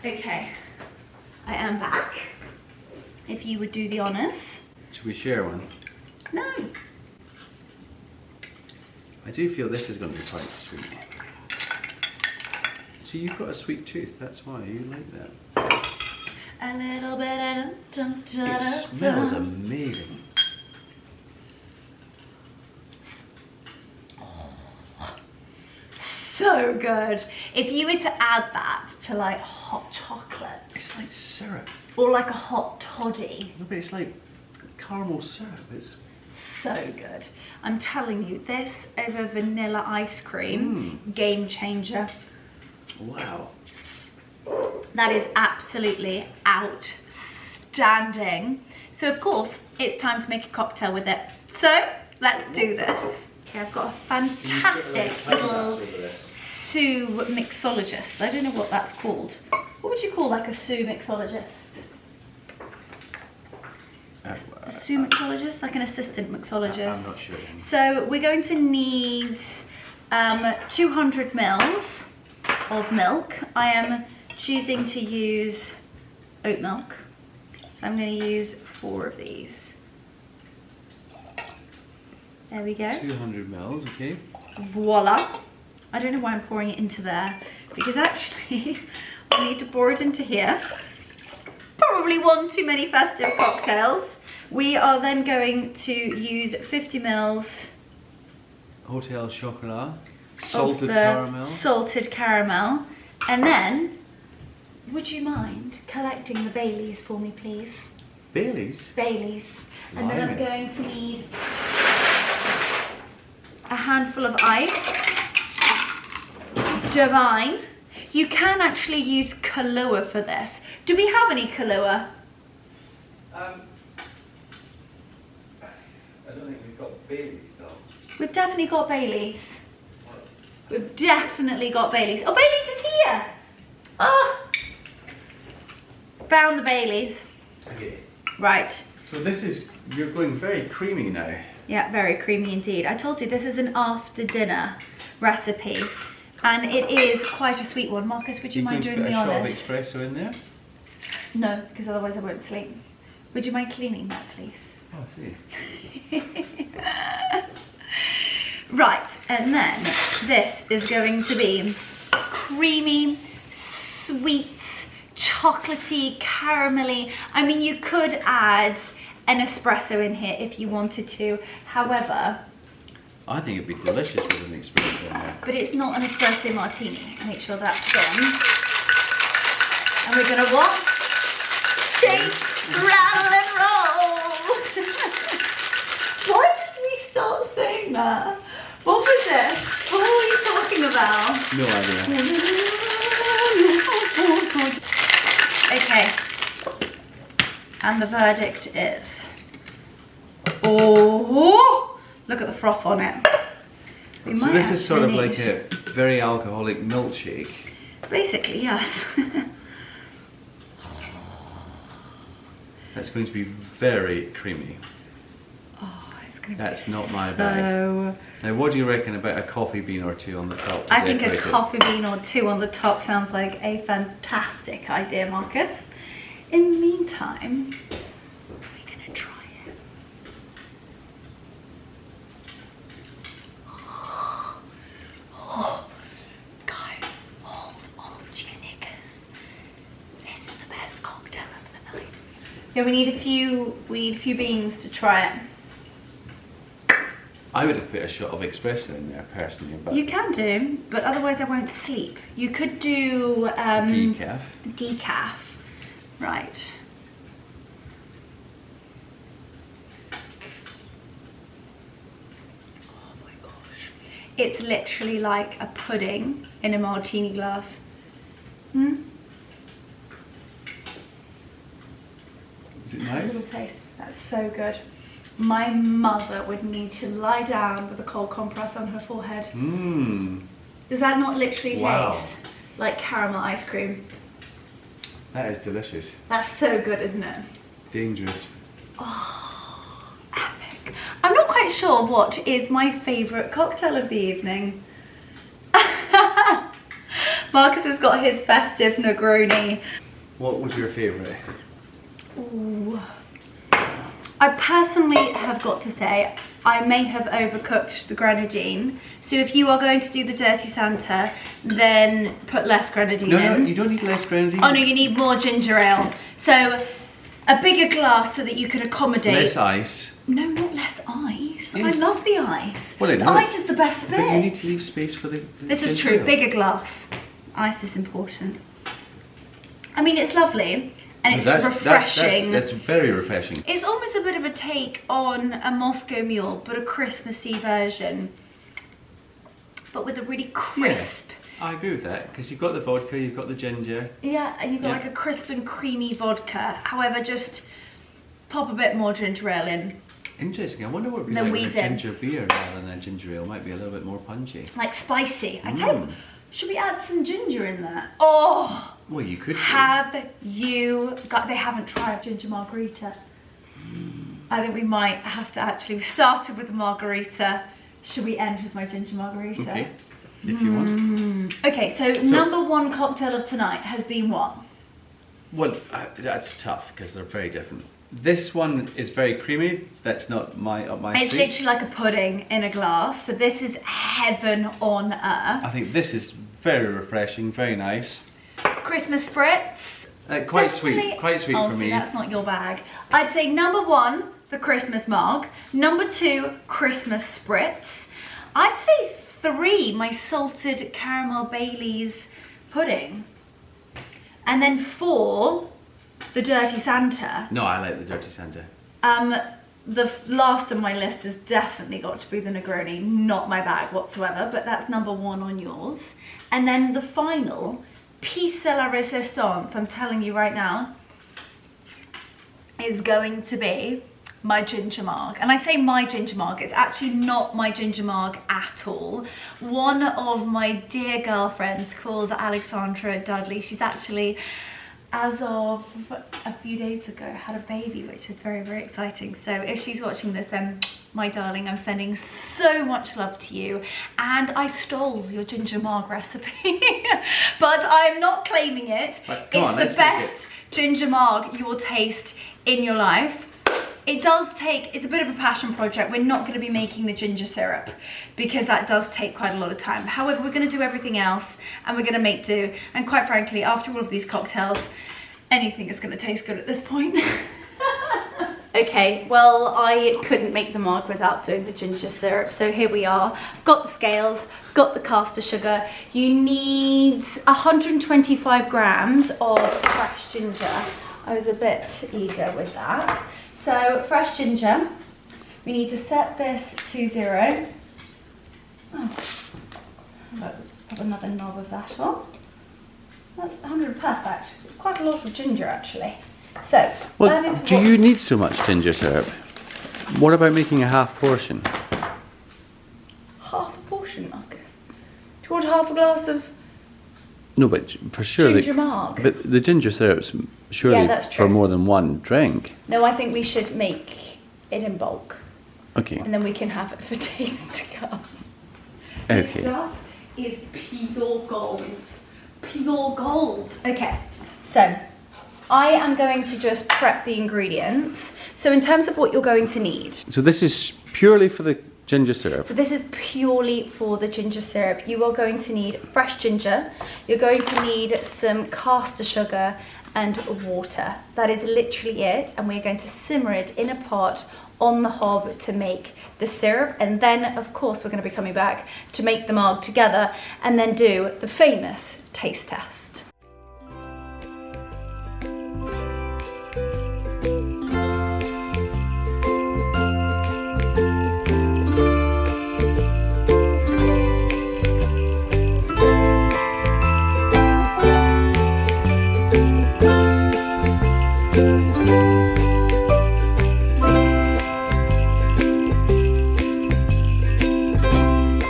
Okay, I am back. If you would do the honours. Should we share one? No. I do feel this is going to be quite sweet. So you've got a sweet tooth, that's why you like that. A little bit of It smells amazing. So so good. If you were to add that to like hot chocolate. It's like syrup. Or like a hot toddy. No, but it's like caramel syrup. It's so good. I'm telling you, this over vanilla ice cream, game changer. Wow. That is absolutely outstanding. So of course, it's time to make a cocktail with it. So let's do this. Okay, I've got a fantastic little sous mixologist. I don't know what that's called. What would you call like a sous mixologist? A sous mixologist, like an assistant mixologist. I'm not sure. So we're going to need 200 mils of milk. I am choosing to use oat milk. So I'm going to use 4 of these. There we go. 200 mils, okay. Voila. I don't know why I'm pouring it into there, because actually I need to pour it into here. Probably one too many festive cocktails. We are then going to use 50 mils Hotel Chocolat, salted caramel. And then, would you mind collecting the Baileys for me, please? Baileys? Baileys. And then I'm Blimey. going to need a handful of ice. Divine. You can actually use Kahlua for this. Do we have any Kahlua? I don't think we've got Baileys though. We've definitely got Baileys. We've definitely got Baileys. Oh, Baileys is here! Oh! Found the Baileys. Okay. Right. So this is, you're going very creamy now. Yeah, very creamy indeed. I told you this is an after dinner recipe. And it is quite a sweet one. Marcus, would you mind doing me honest? Put a shot of espresso in there? No, because otherwise I won't sleep. Would you mind cleaning that, please? Oh, I see. Right, and then this is going to be creamy, sweet, chocolatey, caramelly. I mean, you could add an espresso in here if you wanted to. However, I think it'd be delicious with an espresso in there. but it's not an espresso martini. Make sure that's done. And we're gonna what? Shake, rattle and roll. Why did we start saying that? What was it? What were we talking about? No idea. Okay. And the verdict is... Oh! Look at the froth on it. We So might this is sort of actually like need- a very alcoholic milkshake. Basically, yes. That's going to be very creamy. Oh, it's gonna That's be not my so... bag. Now, what do you reckon about a coffee bean or two on the top to I think a decorate it? coffee bean or 2 on the top sounds like a fantastic idea, Marcus. In the meantime, we're gonna try it. Oh, guys, hold on to your knickers. This is the best cocktail of the night. Yeah, we need a few beans to try it. I would have put a shot of espresso in there personally, but You can do, but otherwise I won't sleep. You could do decaf. Decaf. Right. Oh my gosh. It's literally like a pudding in a martini glass. Hmm? Is it A nice? little taste. That's so good. My mother would need to lie down with a cold compress on her forehead. Mmm. Does that not literally Wow. taste like caramel ice cream? That is delicious. That's so good, isn't it? Dangerous. Oh, epic. I'm not quite sure what is my favourite cocktail of the evening. Marcus has got his festive Negroni. What was your favourite? Ooh. I personally have got to say, I may have overcooked the grenadine. So if you are going to do the Dirty Santa, then put less grenadine No, in. no, you don't need less grenadine. Oh no, you need more ginger ale. So a bigger glass so that you can accommodate. Less ice. No, not less ice. ice. I Yes. love the ice. Well, the ice is the best bit. But you need to leave space for the This is ginger true. ale. Bigger glass. Ice is important. I mean, it's lovely and it's refreshing. That's very refreshing. It's almost a bit of a take on a Moscow Mule, but a Christmassy version, but with a really crisp. I agree with that, because you've got the vodka, you've got the ginger. Yeah, and you've got like a crisp and creamy vodka. However, just pop a bit more ginger ale in. Interesting. I wonder what would be Then like we with a did. ginger beer rather than a ginger ale. Might be a little bit more punchy. Like spicy. I tell you, should we add some ginger in there? Oh! Well, you could. Have you got, they haven't tried ginger margarita. I think we might have to actually, we started with the margarita. Should we end with my ginger margarita? Okay, if you want. Okay, so number one cocktail of tonight has been what? Well, that's tough because they're very different. This one is very creamy. That's not my up my It's street. literally like a pudding in a glass. So this is heaven on earth. I think this is very refreshing, very nice. Christmas spritz. Quite Definitely- quite sweet oh, for see, me. That's not your bag. I'd say number one, the Christmas mug. Number two, Christmas spritz. I'd say three, my salted caramel Bailey's pudding. And then four, the Dirty Santa. No, I like the Dirty Santa. The last on my list has definitely got to be the Negroni. Not my bag whatsoever, but that's number one on yours. And then the final, piece de la resistance, I'm telling you right now, is going to be my ginger marg. And I say my ginger marg, it's actually not my ginger marg at all. One of my dear girlfriends called Alexandra Dudley, she's actually, as of a few days ago, had a baby, which is very, very exciting. So if she's watching this, then my darling, I'm sending so much love to you. And I stole your ginger marg recipe, but I'm not claiming it. Right, come on, It's the let's make best ginger marg you will taste in your life. It does take, it's a bit of a passion project. We're not going to be making the ginger syrup because that does take quite a lot of time. However, we're going to do everything else and we're going to make do. And quite frankly, after all of these cocktails, anything is going to taste good at this point. Okay, well, I couldn't make the marg without doing the ginger syrup. So here we are. I've got the scales, got the caster sugar. You need 125 grams of fresh ginger. I was a bit eager with that. So fresh ginger, we need to set this to 0. Oh, put another knob of that on. That's 100 perfect. It's quite a lot of ginger actually. So Well, that is do what, you need so much ginger syrup? What about making a half portion? half a portion, Marcus. Do you want half a glass of No, but for sure. ginger marg? But the ginger syrup's surely Yeah, that's for true. more than one drink. No, I think we should make it in bulk, Okay. and then we can have it for days to come. This Okay. stuff is pure gold. Pure gold. Okay, so I am going to just prep the ingredients. So in terms of what you're going to need, So this is purely for the ginger syrup. so this is purely for the ginger syrup. You are going to need fresh ginger. You're going to need some caster sugar and water. That is literally it. And we're going to simmer it in a pot on the hob to make the syrup. And then, of course, we're going to be coming back to make the marg together and then do the famous taste test.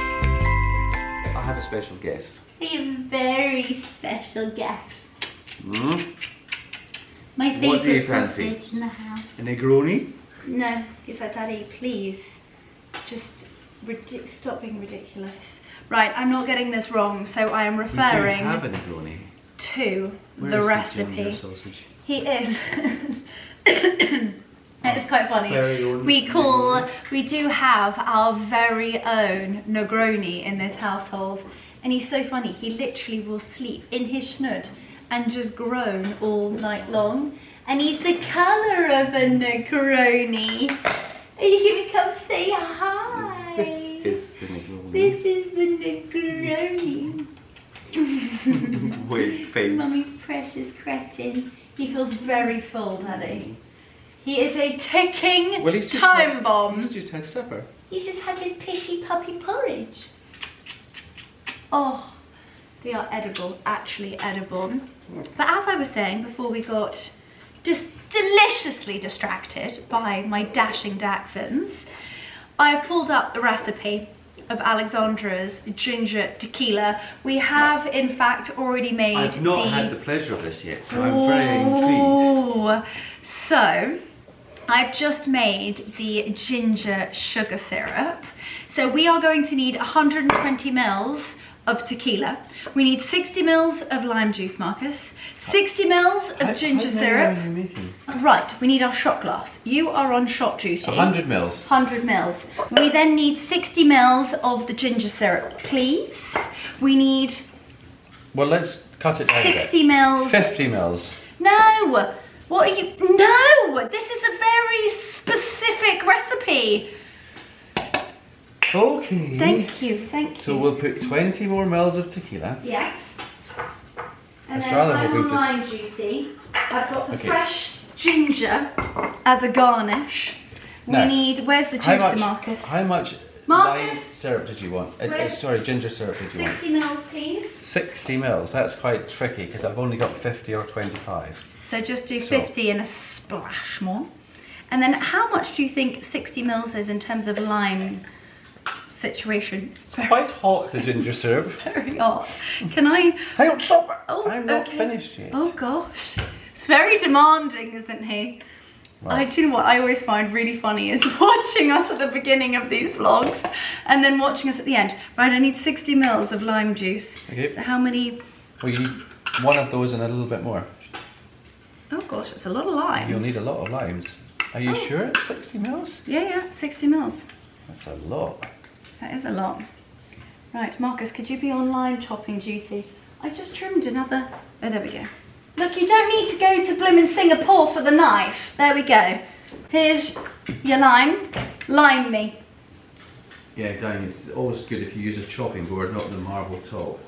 I have a special guest. A very special guest. Mm. My What do you favourite fancy? sausage in the house. A Negroni? No, he's like, Daddy, please, just stop being ridiculous. Right, I'm not getting this wrong, so I am We do referring have a Negroni. to Where the is recipe. ginger sausage? He is. It's quite funny. Very own We do have our very own Negroni in this household, and he's so funny. He literally will sleep in his schnood and just groan all night long. And he's the colour of a Negroni. Are you gonna come say hi? This is the Negroni. This is the Negroni. Wait, face. Mummy's precious cretin. He feels very full, Daddy. He is a ticking time bomb. He's just had supper. He's just had his pishy puppy porridge. Oh, they are edible, actually edible. But as I was saying before we got just deliciously distracted by my dashing Dachshunds, I have pulled up the recipe of Alexandra's ginger tequila. We have in fact already made I've not had the pleasure of this yet, so I'm very intrigued. So, I've just made the ginger sugar syrup. So we are going to need 120 mils of tequila. We need 60 mils of lime juice, Marcus. 60 mils of ginger syrup. How many are you making? Right, we need our shot glass. You are on shot duty. 100 mils. 100 mils. We then need 60 mils of the ginger syrup, please. We need... Well, let's cut it down 60 mils. 50 mils. No! What are you... No! This is a very specific recipe. Okay. Thank you, thank you. So we'll put 20 more mils of tequila. Yes. And I'd then rather I'm hoping on to lime duty. I've got the Okay. fresh ginger as a garnish. Now, We need... Where's the juicer, Marcus? How much Marcus? lime syrup did you want? Where's- Sorry, ginger syrup did you want? 60 mils, please. 60 mils. That's quite tricky because I've only got 50 or 25. So just do 50 and a splash more. And then how much do you think 60 mils is in terms of lime situation? It's quite hot, the ginger syrup. Very hot. Can I... Hang on, stop! Oh, I'm not okay. finished yet. Oh gosh. It's very demanding, isn't he? Right. Do you know what I always find really funny is watching us at the beginning of these vlogs and then watching us at the end. Right, I need 60 mils of lime juice. Okay. So how many... Well, you need one of those and a little bit more. Oh gosh, it's a lot of limes. You'll need a lot of limes. Are you sure it's 60 mils? Yeah, 60 mils. That's a lot. That is a lot. Right, Marcus, could you be on lime chopping duty? I just trimmed another... Oh, there we go. Look, you don't need to go to blooming Singapore for the knife. There we go. Here's your lime. Lime me. Yeah, darling, it's always good if you use a chopping board, not the marble top.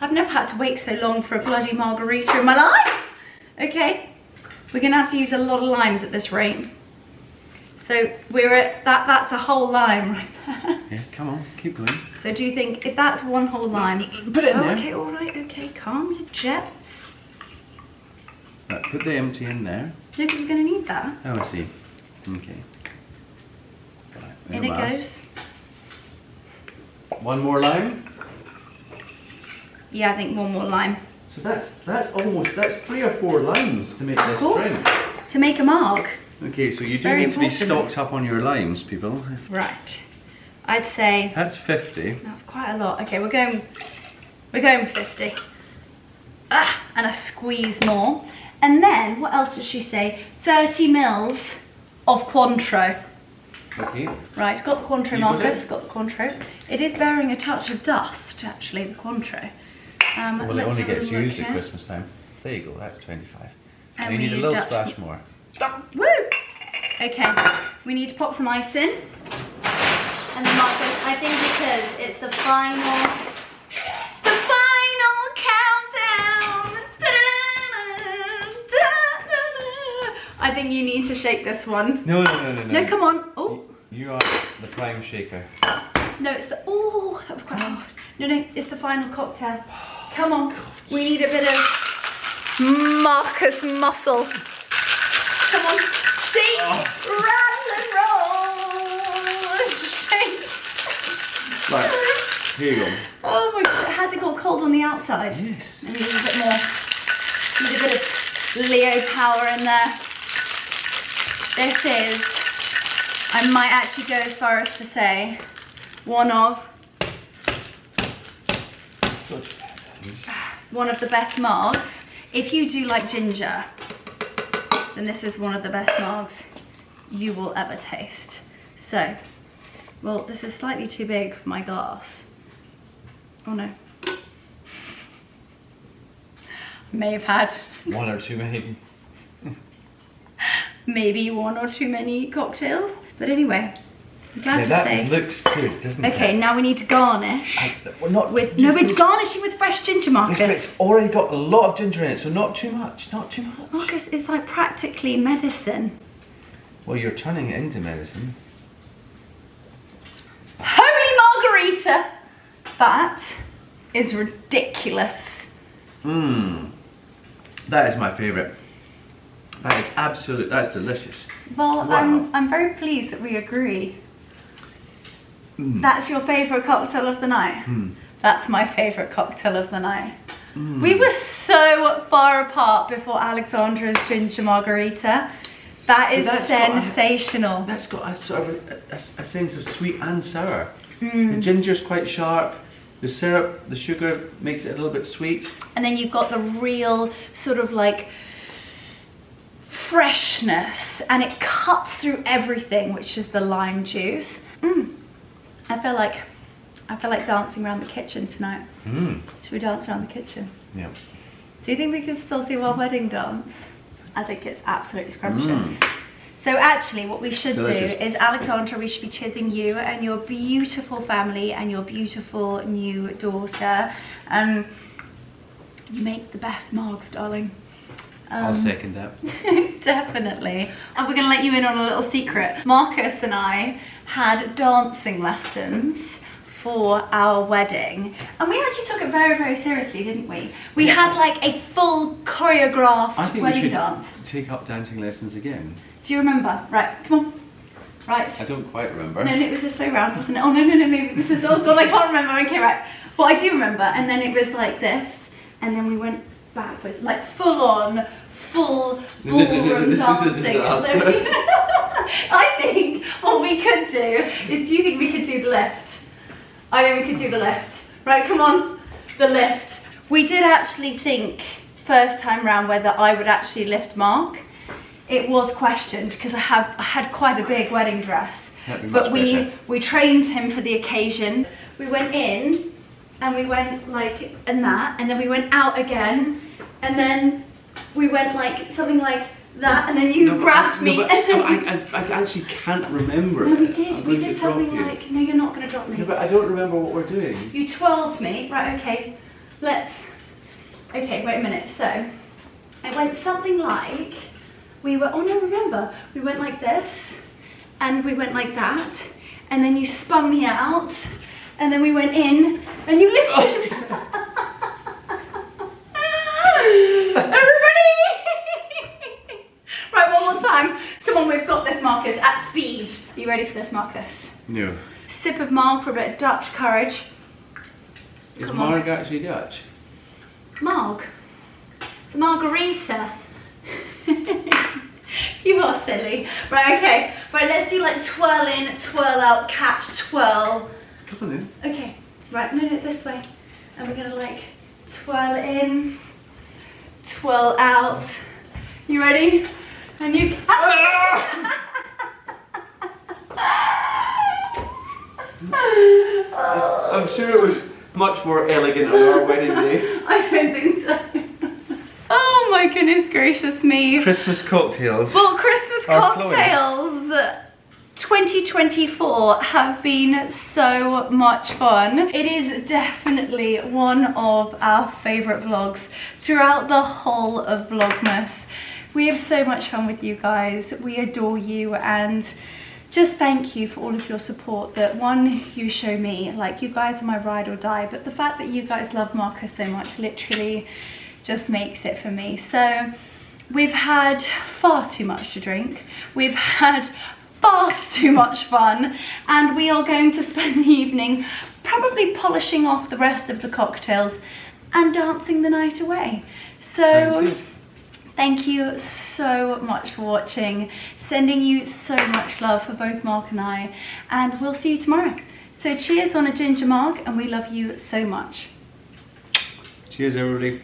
I've never had to wait so long for a bloody margarita in my life. Okay, we're gonna have to use a lot of limes at this rate. So we're at that. That's a whole lime right there. Yeah, come on, keep going. So do you think if that's one whole lime? Put it in there. Okay, all right. Okay, calm your jets. Right, put the empty in there. No, because you're gonna need that. Oh, I see. Okay. Right, In it last. goes. One more lime. Yeah, I think one more lime. So that's 3 or 4 limes to make Of this course. drink. To make a marg. Okay, so you It's do very need to be important. stocked up on your limes, people. Right. I'd say That's 50. that's quite a lot. Okay, we're going 50. Ah, and a squeeze more. And then, what else does she say? 30 mils of Cointreau. Okay. Right, got the Cointreau, You got Marcus, it? got the Cointreau. It is bearing a touch of dust, actually, the Cointreau. Well, it let's only have a gets look used here. at Christmas time. There you go, that's 25. And you we need a need little Dutch- splash more. Woo! Okay, we need to pop some ice in. And then Marcus, I think because it's the final countdown. I think you need to shake this one. No. No, come on. Oh, You are the prime shaker. no, it's the, oh, that was quite hard. No, it's the final cocktail. Come on, we need a bit of Marcus muscle. Come on, shake, rattle and roll, shake. Right, here you go. Oh my god, has it got cold on the outside? Yes. I need a bit more, need a bit of Leo power in there. This is, I might actually go as far as to say, one of the best margs. If you do like ginger, then this is one of the best margs you will ever taste. So, well, this is slightly too big for my glass. Oh no. May have had One or two maybe. maybe one or too many cocktails. But anyway, I'm glad to that say. looks good, doesn't it? Okay, now we need to garnish. Well, not with. No, we're garnishing with fresh ginger, Marcus. It's already got a lot of ginger in it, so not too much. Not too much. Marcus is like practically medicine. Well, you're turning it into medicine. Holy margarita! That is ridiculous. Mmm. That is my favourite. That is absolute. That's delicious. Well, Wow. I'm very pleased that we agree. Mm. That's your favourite cocktail of the night? Mm. That's my favourite cocktail of the night. Mm. We were so far apart before Alexandra's ginger margarita. That is sensational. That's got a sort of a sense of sweet and sour. The ginger's quite sharp. The syrup, the sugar makes it a little bit sweet. And then you've got the real sort of like freshness, and it cuts through everything, which is the lime juice. I feel like dancing around the kitchen tonight. Should we dance around the kitchen? Yeah. Do you think we can still do our wedding dance? I think it's absolutely scrumptious. So actually what we should Delicious. do is, Alexandra, we should be choosing you and your beautiful family and your beautiful new daughter. You make the best margs, darling. I'll second that. Definitely. And we're going to let you in on a little secret. Marcus and I had dancing lessons for our wedding, and we actually took it very, very seriously, didn't we? We had like a full choreographed I think wedding we should dance. take up dancing lessons again. Do you remember? Right, come on. Right. I don't quite remember. No, it was this way round, wasn't it? Oh, no, maybe it was this. Oh, God, I can't remember. Okay, right. Well, I do remember. And then it was like this, and then we went backwards, like full on, full ballroom dancing. I think what we could do is, do you think we could do the lift? I think we could do the lift. Right, come on, the lift. We did actually think, first time round, whether I would actually lift Mark. It was questioned because I had quite a big wedding dress. But we trained him for the occasion. We went in and we went like, and then we went out again, and then we went like something like that, and then you grabbed me. I actually can't remember. No, we did something like, no, you're not going to drop me. No, but I don't remember what we're doing. You twirled me. Right, okay. Okay, wait a minute. So, it went something like, remember, we went like this, and we went like that, and then you spun me out, and then we went in, and you lifted me. Everybody! Right, one more time. Come on, we've got this, Marcus, at speed. Are you ready for this, Marcus? No. Sip of Marg for a bit of Dutch courage. Is Marg actually Dutch? Marg? It's a margarita. You are silly. Right, okay. Right, let's do like twirl in, twirl out, catch, twirl. Come on in. Okay. Right, no, this way. And we're gonna like twirl in, twirl out. You ready? And you... I'm sure it was much more elegant on our wedding day. I don't think so. Oh my goodness gracious me. Christmas cocktails. Well, Christmas cocktails 2024 have been so much fun. It is definitely one of our favourite vlogs throughout the whole of Vlogmas. We have so much fun with you guys. We adore you, and just thank you for all of your support that, one, you show me. Like, you guys are my ride or die, but the fact that you guys love Marcus so much literally just makes it for me. So we've had far too much to drink. We've had far too much fun, and we are going to spend the evening probably polishing off the rest of the cocktails and dancing the night away. So thank you so much for watching, sending you so much love for both Mark and I, and we'll see you tomorrow. So cheers on a ginger marg, and we love you so much. Cheers, everybody.